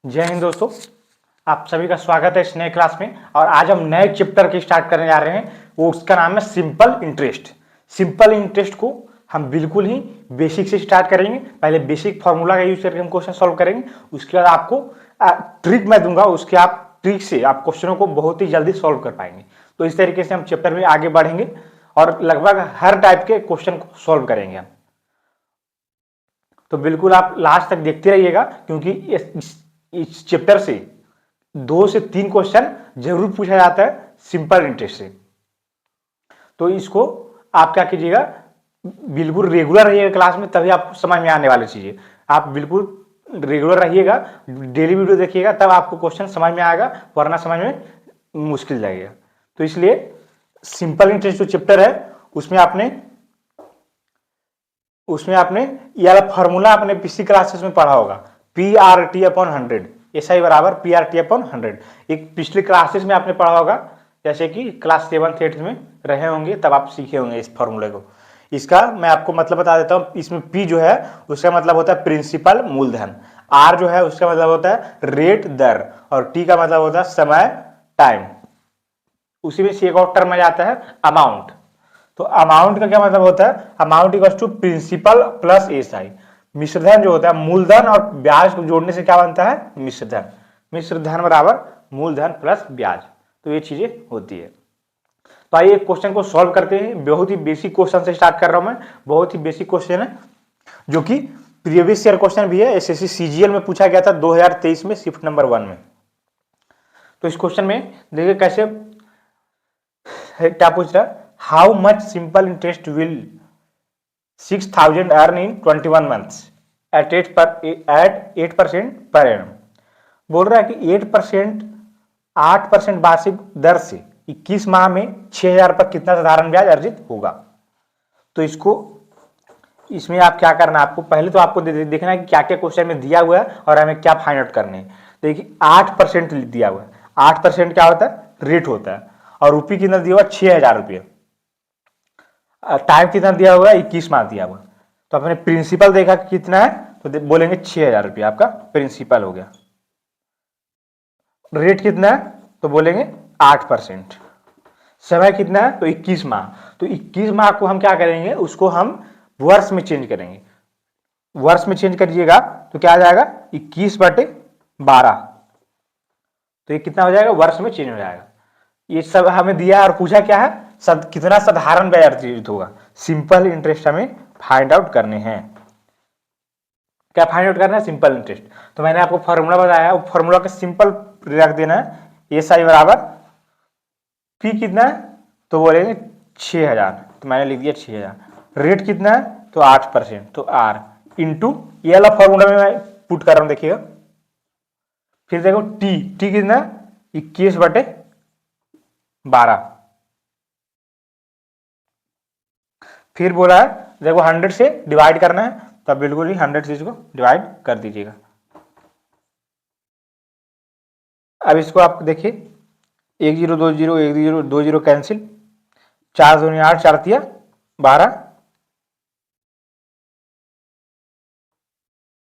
जय हिंद दोस्तों, आप सभी का स्वागत है इस नए क्लास में। और आज हम नए चैप्टर की स्टार्ट करने जा रहे हैं। वो उसका नाम है सिंपल इंटरेस्ट। सिंपल इंटरेस्ट को हम बिल्कुल ही बेसिक से स्टार्ट करेंगे। पहले बेसिक फार्मूला का यूज करके हम क्वेश्चन सॉल्व करेंगे। उसके बाद आपको ट्रिक मैं दूंगा, उसके आप ट्रिक से आप क्वेश्चनों को बहुत ही जल्दी सॉल्व कर पाएंगे। तो इस तरीके से हम चैप्टर में आगे बढ़ेंगे और लगभग हर टाइप के क्वेश्चन को सॉल्व करेंगे हम। तो बिल्कुल आप लास्ट तक देखते रहिएगा, क्योंकि इस चैप्टर से 2 से 3 क्वेश्चन जरूर पूछा जाता है सिंपल इंटरेस्ट से। तो इसको आप क्या कीजिएगा, बिल्कुल रेगुलर रहिएगा क्लास में, तभी आपको समझ में आने वाली चीजें। आप बिल्कुल रेगुलर रहिएगा, डेली वीडियो देखिएगा, तब आपको क्वेश्चन समझ में आएगा, वरना समझ में मुश्किल लगेगा। तो इसलिए सिंपल इंटरेस्ट जो चैप्टर है उसमें आपने ये वाला फॉर्मूला अपने पिछली क्लासेस में पढ़ा होगा, PRT/100 SI बराबर PRT/100। एक पिछली क्लासेस में आपने पढ़ा होगा, जैसे कि क्लास 7th 8th में रहे होंगे, तब आप सीखे होंगे इस फॉर्मूले को। इसका मैं आपको मतलब बता देता हूँ। इसमें P जो है उसका मतलब होता है प्रिंसिपल मूलधन, R जो है उसका मतलब होता है रेट दर, और T का मतलब होता है समय टाइम। उसी में से एक और टर्म आ जाता है अमाउंट। तो अमाउंट का क्या मतलब होता है, amount equals to principal plus SI. मिश्रधन जो होता है मूलधन और ब्याज को जोड़ने से क्या बनता है, मिश्रधन। मिश्रधन बराबर मूलधन प्लस ब्याज। तो ये चीजें होती है। तो आइए क्वेश्चन को सॉल्व करते हैं। बहुत ही बेसिक क्वेश्चन से स्टार्ट कर रहा हूं मैं। बहुत ही बेसिक क्वेश्चन है, जो कि प्रीवियस ईयर क्वेश्चन भी है। एसएससी सीजीएल में पूछा गया था 2023 में, शिफ्ट नंबर 1 में। तो इस क्वेश्चन में देखिए कैसे क्या पूछ रहा है, how much simple interest will 6000 earn in 21 months at 8% per annum। बोल रहा है कि 8% वार्षिक दर से 21 माह में 6000 पर कितना साधारण ब्याज अर्जित होगा। तो इसमें आप क्या करना है, आपको पहले तो आपको देखना है कि क्या क्या क्वेश्चन में दिया हुआ है और हमें क्या फाइंड आउट करने हैं। देखिए 8% दिया हुआ है। 8% क्या होता है, रेट होता है। और रुपये कितना दिया हुआ, 6000 रुपये। टाइम कितना दिया हुआ है, 21 माह दिया हुआ। तो अपने प्रिंसिपल देखा कि कितना है, तो बोलेंगे 6000 रुपये आपका प्रिंसिपल हो गया। रेट कितना है, तो बोलेंगे 8%। समय कितना है, तो 21 माह। तो 21 माह को हम क्या करेंगे, उसको हम वर्ष में चेंज करेंगे। वर्ष में चेंज करिएगा तो क्या आ जाएगा, 21/12। तो ये कितना हो जाएगा, वर्ष में चेंज हो जाएगा। ये सब हमें दिया और पूछा क्या है, कितना साधारण ब्याज अर्जित होगा। सिंपल इंटरेस्ट हमें फाइंड आउट करने हैं। क्या फाइंड आउट करना है, सिंपल इंटरेस्ट। तो मैंने आपको फॉर्मूला बताया, वो फॉर्मूला का सिंपल रख देना है। एसआई बराबर पी कितना है, तो बोलेंगे 6000। तो मैंने लिख दिया 6000। रेट कितना है, तो 8%, तो आर इंटू ये वाला फॉर्मूला में मैं पुट कर रहा हूं, देखिएगा। फिर देखो टी कितना है, 21/12। फिर बोला है देखो 100 से डिवाइड करना है, तब बिल्कुल ही 100 से इसको डिवाइड कर दीजिएगा। अब इसको आप देखिए, 1 0 2 0 1 0 2 0 कैंसिल, 4 2 8 4 3 12,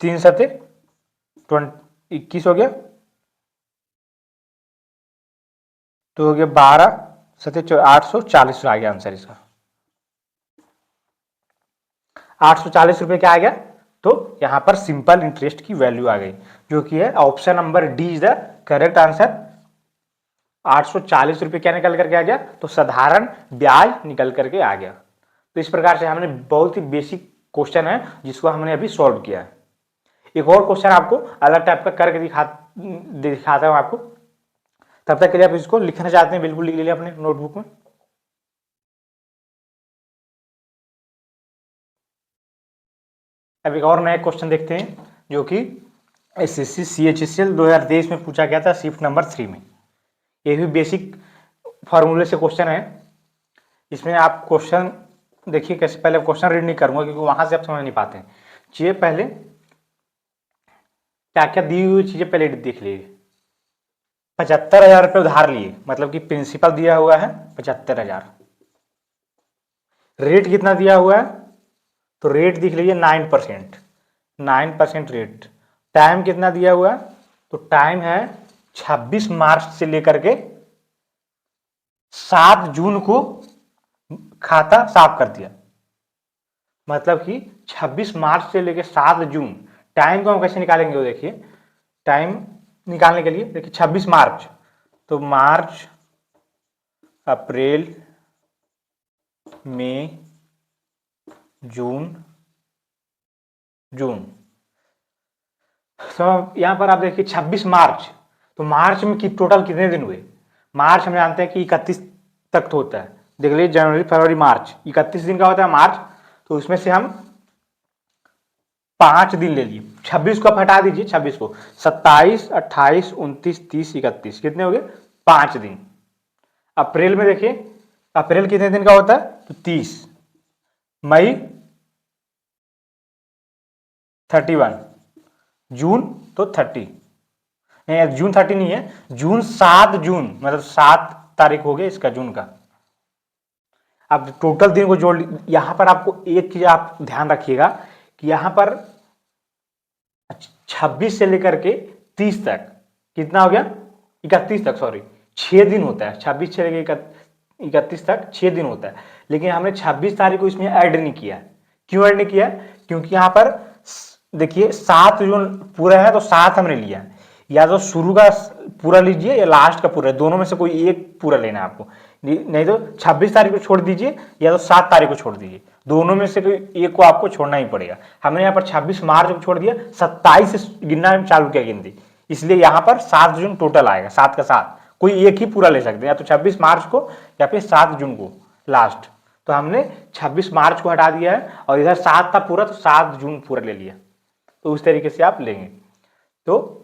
3 7 21 हो गया। तो हो गया 12 7 840 आ गया आंसर इसका। 840 रुपए क्या आ गया, तो यहां पर सिंपल इंटरेस्ट की वैल्यू आ गई, जो कि है option number D is the correct answer. 840 रुपए क्या निकल करके आ गया, तो साधारण ब्याज निकल करके आ गया। तो इस प्रकार से हमने बहुत ही बेसिक क्वेश्चन है जिसको हमने अभी सॉल्व किया है। एक और क्वेश्चन आपको अलग टाइप का करके दिखाता हूं आपको। तब तक के लिए आप इसको लिखना चाहते हैं, बिल्कुल लिख लीजिए अपने नोटबुक में। अब एक और नया क्वेश्चन देखते हैं, जो कि एसएससी सीएचएसएल 2023 में पूछा गया था, शिफ्ट नंबर 3 में। ये भी बेसिक फॉर्मूले से क्वेश्चन है। इसमें आप क्वेश्चन देखिए कैसे, पहले क्वेश्चन रीड नहीं करूंगा क्योंकि वहां से आप समझ नहीं पाते हैं चीजें। पहले क्या क्या दी हुई चीजें पहले देख लीजिए। 75,000 रुपये उधार लिए, मतलब कि प्रिंसिपल दिया हुआ है 75,000। रेट कितना दिया हुआ है, तो रेट दिख लीजिए 9%। 9% रेट। टाइम कितना दिया हुआ है, तो टाइम है 26 मार्च से लेकर के 7 जून को खाता साफ कर दिया। मतलब कि 26 मार्च से लेकर 7 जून, टाइम को हम कैसे निकालेंगे वो देखिए। टाइम निकालने के लिए देखिए 26 मार्च, तो मार्च, अप्रैल, मई, जून, जून। तो यहां पर आप देखिए 26 मार्च, तो मार्च में टोटल कितने दिन हुए? मार्च हम जानते हैं कि 31 तक तो होता है। देख लीजिए जनवरी, फरवरी, मार्च, 31 दिन का होता है मार्च। तो उसमें से हम 5 दिन ले लिए, 26 को आप हटा दीजिए, 26 को 27, 28, 29, 30, 31 कितने हो गए? 5 दिन। अप्रैल में देखिए, अप्रैल कितने दिन का होता है? तो 30। मई 31, जून तो 30, नहीं जून 30 नहीं है, जून 7 जून, मतलब 7 तारीख हो गया इसका जून का। अब टोटल दिन को जोड़, यहां पर आपको एक चीज आप ध्यान रखिएगा कि यहां पर 26 से लेकर के 30 तक कितना हो गया? 31 तक, सॉरी 6 दिन होता है। 26 से लेकर 31 तक 6 दिन होता है, लेकिन हमने 26 तारीख को इसमें ऐड नहीं किया। क्यों ऐड नहीं किया? क्योंकि यहां पर देखिए 7 जून पूरा है तो 7 हमने लिया, या तो शुरू का पूरा लीजिए या लास्ट का पूरा, दोनों में से कोई एक पूरा लेना है आपको। नहीं तो 26 तारीख को छोड़ दीजिए या तो 7 तारीख को छोड़ दीजिए, दोनों में से कोई एक को आपको छोड़ना ही पड़ेगा। हमने यहाँ पर 26 मार्च को छोड़ दिया, 27 से गिनना चालू किया गिनती, इसलिए यहाँ पर 7 जून टोटल आएगा, 7 का 7, कोई एक ही पूरा ले सकते हैं, या तो 26 मार्च को या फिर 7 जून को लास्ट। तो हमने 26 मार्च को हटा दिया है और इधर 7 था पूरा, तो 7 जून पूरा ले लिया। तो उस तरीके से आप लेंगे। तो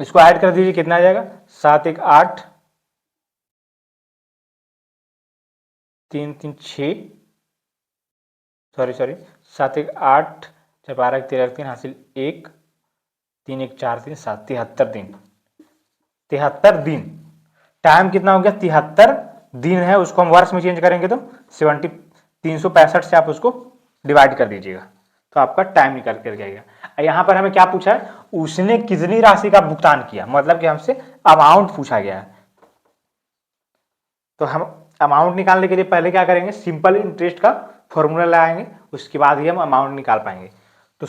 इसको ऐड कर दीजिए, कितना आ जाएगा? 7 1 8, 3 3 6, सॉरी 7 1 8, 12 1 13 3 हासिल 1, 3 1 4 3 7, 73 दिन। 73 दिन टाइम कितना हो गया? 73 दिन है। उसको हम वर्ष में चेंज करेंगे तो 365 से आप उसको डिवाइड कर दीजिएगा, तो आपका टाइम निकल कर आएगा। यहाँ पर हमें क्या पूछा है? उसने कितनी राशि का भुगतान किया, मतलब कि हमसे अमाउंट पूछा गया है। तो हम अमाउंट निकालने के लिए पहले क्या करेंगे? सिंपल इंटरेस्ट का फॉर्मूला लगाएंगे, उसके बाद ही हम अमाउंट निकाल पाएंगे। तो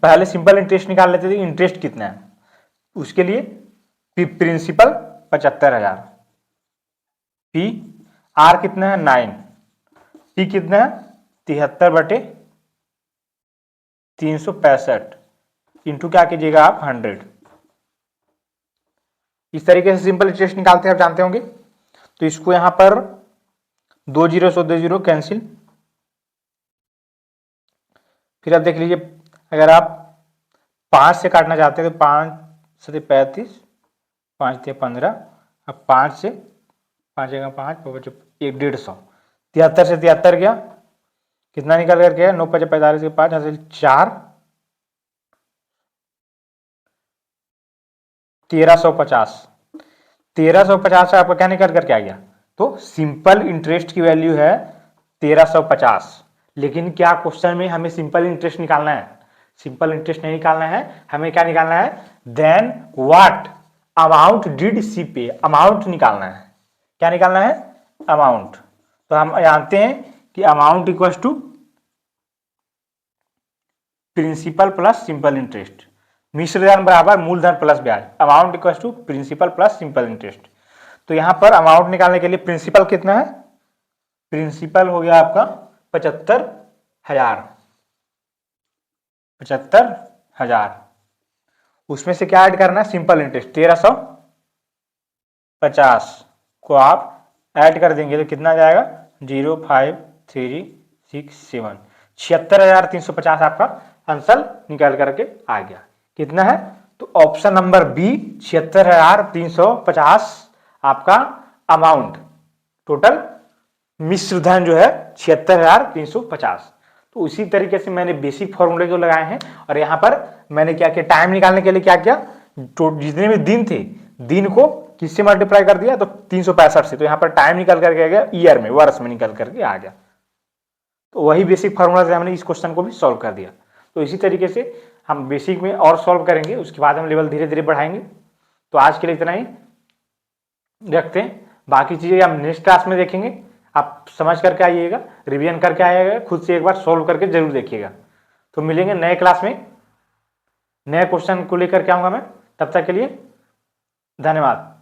पहले सिंपल इंटरेस्ट निकाल लेते थे। इंटरेस्ट कितना है उसके लिए? प्रिंसिपल 75,000, पी आर कितना है? 9, पी कितना है? 73/365 इंटू क्या कीजिएगा आप? 100। इस तरीके से सिंपल इंटरेस्ट निकालते हैं, आप जानते होंगे। तो इसको यहां पर 2 0 से 2 0 कैंसिल। फिर आप देख लीजिए, अगर आप 5 से काटना चाहते हैं तो 5 7 35, 5 3 15, अब 5 से 5 जगह 5 1 150, 73 से 73 गया, कितना निकल कर गया? 9 5 45 के 5 हासिल 4, 1350। 1350 से आपका क्या निकल करके आ गया? तो सिंपल इंटरेस्ट की वैल्यू है 1350। लेकिन क्या क्वेश्चन में हमें सिंपल इंटरेस्ट निकालना है? सिंपल इंटरेस्ट नहीं निकालना है, हमें क्या निकालना है? देन व्हाट अमाउंट डिड सी पे, अमाउंट निकालना है। क्या निकालना है? अमाउंट। तो हम जानते हैं कि amount equal to principal plus simple interest, मिश्र धन बराबर मूलधन प्लस ब्याज। Amount equal to principal plus simple interest. तो यहां पर अमाउंट निकालने के लिए प्रिंसिपल कितना है? प्रिंसिपल हो गया आपका 75,000, 75,000। उसमें से क्या ऐड करना है? सिंपल इंटरेस्ट 1350 को आप ऐड कर देंगे तो कितना जाएगा? 05367, 76,350 आपका आंसर निकल करके आ गया। कितना है? तो ऑप्शन नंबर बी 76,350 आपका अमाउंट, टोटल मिश्र धन जो है 76,350। तो उसी तरीके से मैंने बेसिक फॉर्मूले को लगाए हैं। और यहां पर मैंने क्या किया? टाइम निकालने के लिए क्या किया? तो जितने भी दिन थे, दिन को किससे मल्टीप्लाई कर दिया? तो 365 से। तो यहां पर टाइम निकल करके आ गया ईयर में, वर्ष में निकल करके आ गया। तो वही बेसिक फॉर्मूला से हमने इस क्वेश्चन को भी सॉल्व कर दिया। तो इसी तरीके से हम बेसिक में और सॉल्व करेंगे, उसके बाद हम लेवल धीरे धीरे बढ़ाएंगे। तो आज के लिए इतना ही रखते हैं, बाकी चीज़ें हम नेक्स्ट क्लास में देखेंगे। आप समझ करके आइएगा, रिवीजन करके आइएगा, खुद से एक बार सॉल्व करके जरूर देखिएगा। तो मिलेंगे नए क्लास में, नए क्वेश्चन को लेकर के आऊँगा मैं। तब तक के लिए धन्यवाद।